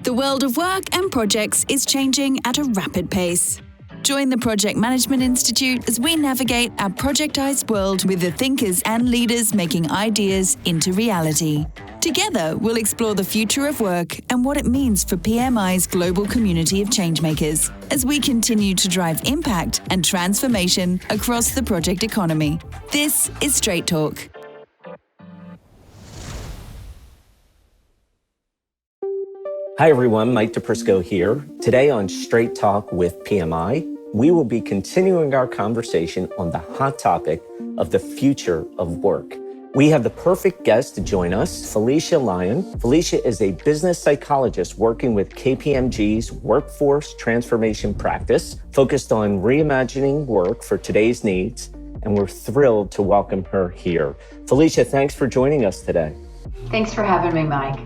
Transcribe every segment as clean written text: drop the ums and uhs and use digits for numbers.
The world of work and projects is changing at a rapid pace. Join the Project Management Institute as we navigate our projectized world with the thinkers and leaders making ideas into reality. Together, we'll explore the future of work and what it means for PMI's global community of changemakers as we continue to drive impact and transformation across the project economy. This is Straight Talk. Hi everyone, Mike DePrisco here. Today on Straight Talk with PMI, we will be continuing our conversation on the hot topic of the future of work. We have the perfect guest to join us, Felicia Lyon. Felicia is a business psychologist working with KPMG's workforce transformation practice, focused on reimagining work for today's needs, and we're thrilled to welcome her here. Felicia, thanks for joining us today. Thanks for having me, Mike.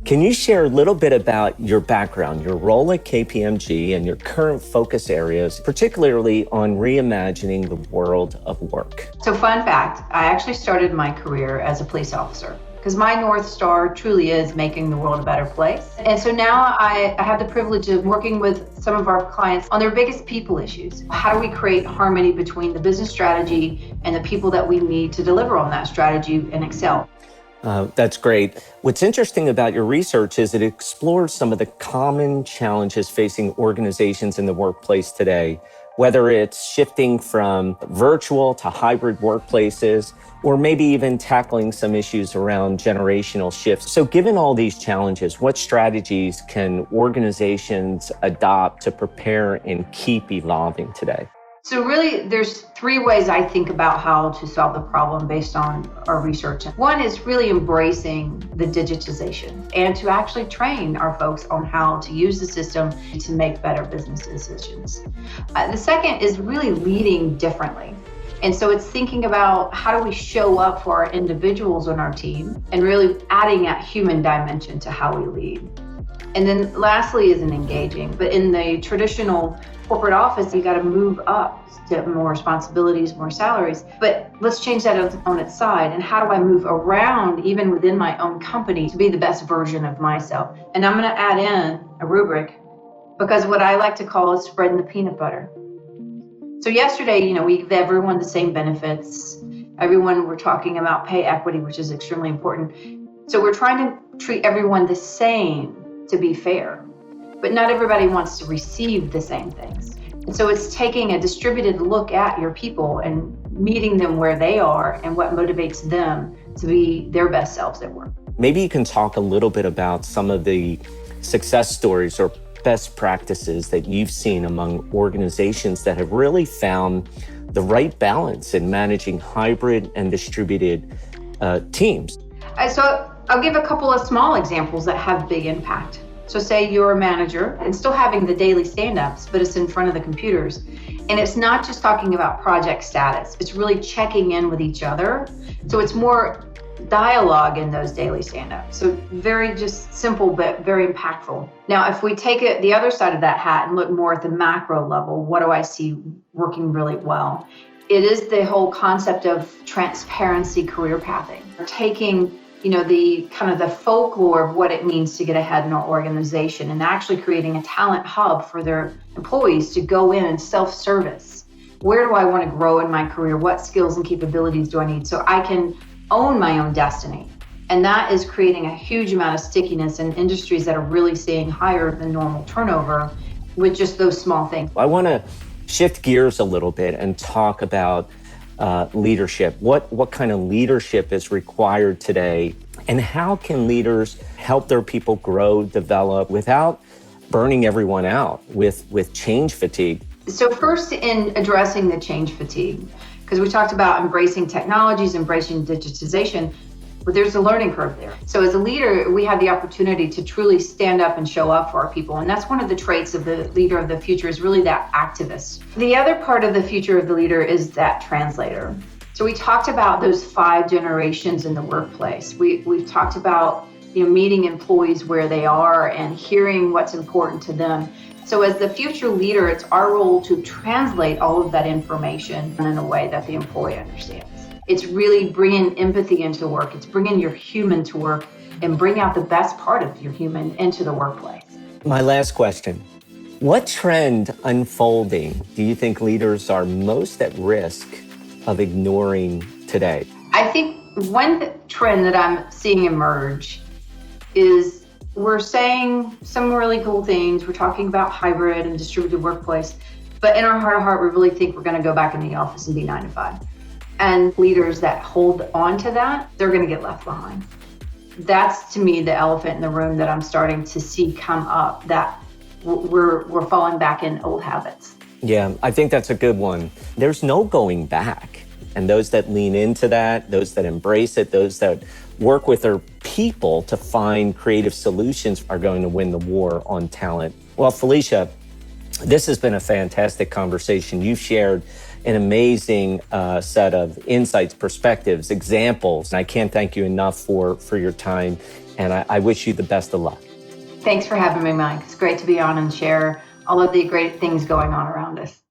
Can you share a little bit about your background, your role at KPMG, and your current focus areas, particularly on reimagining the world of work? So fun fact, I actually started my career as a police officer because my North Star truly is making the world a better place. And so now I have the privilege of working with some of our clients on their biggest people issues. How do we create harmony between the business strategy and the people that we need to deliver on that strategy and excel? That's great. What's interesting about your research is it explores some of the common challenges facing organizations in the workplace today, whether it's shifting from virtual to hybrid workplaces, or maybe even tackling some issues around generational shifts. So given all these challenges, what strategies can organizations adopt to prepare and keep evolving today? So really, there's three ways I think about how to solve the problem based on our research. One is really embracing the digitization and to actually train our folks on how to use the system to make better business decisions. The second is really leading differently. And so it's thinking about how do we show up for our individuals on our team and really adding that human dimension to how we lead. And then lastly is an engaging, but in the traditional corporate office, you got to move up to more responsibilities, more salaries. But let's change that on its side. And how do I move around, even within my own company, to be the best version of myself? And I'm going to add in a rubric, because what I like to call is spreading the peanut butter. So yesterday, we gave everyone the same benefits. Everyone, we're talking about pay equity, which is extremely important. So we're trying to treat everyone the same to be fair. But not everybody wants to receive the same things. And so it's taking a distributed look at your people and meeting them where they are and what motivates them to be their best selves at work. Maybe you can talk a little bit about some of the success stories or best practices that you've seen among organizations that have really found the right balance in managing hybrid and distributed teams. So I'll give a couple of small examples that have big impact. So say you're a manager and still having the daily stand-ups, but it's in front of the computers. And it's not just talking about project status. It's really checking in with each other. So it's more dialogue in those daily stand-ups. So very just simple, but very impactful. Now, if we take it the other side of that hat and look more at the macro level, what do I see working really well? It is the whole concept of transparency career pathing. Taking the kind of the folklore of what it means to get ahead in our organization and actually creating a talent hub for their employees to go in and self-service. Where do I want to grow in my career? What skills and capabilities do I need so I can own my own destiny? And that is creating a huge amount of stickiness in industries that are really seeing higher than normal turnover with just those small things. I want to shift gears a little bit and talk about leadership. What kind of leadership is required today, and how can leaders help their people grow, develop without burning everyone out with change fatigue? So first, in addressing the change fatigue, because we talked about embracing technologies, embracing digitization, but there's a learning curve there. So as a leader, we have the opportunity to truly stand up and show up for our people. And that's one of the traits of the leader of the future, is really that activist. The other part of the future of the leader is that translator. So we talked about those 5 generations in the workplace. We've talked about meeting employees where they are and hearing what's important to them. So as the future leader, it's our role to translate all of that information in a way that the employee understands. It's really bringing empathy into work. It's bringing your human to work and bring out the best part of your human into the workplace. My last question. What trend unfolding do you think leaders are most at risk of ignoring today? I think one trend that I'm seeing emerge is we're saying some really cool things. We're talking about hybrid and distributed workplace, but in our heart of heart, we really think we're going to go back in the office and be 9 to 5. And leaders that hold on to that, they're going to get left behind. That's, to me, the elephant in the room that I'm starting to see come up, that we're falling back in old habits. Yeah, I think that's a good one. There's no going back. And those that lean into that, those that embrace it, those that work with their people to find creative solutions are going to win the war on talent. Well, Felicia, this has been a fantastic conversation. You've shared an amazing set of insights, perspectives, examples. And I can't thank you enough for your time. And I wish you the best of luck. Thanks for having me, Mike. It's great to be on and share all of the great things going on around us.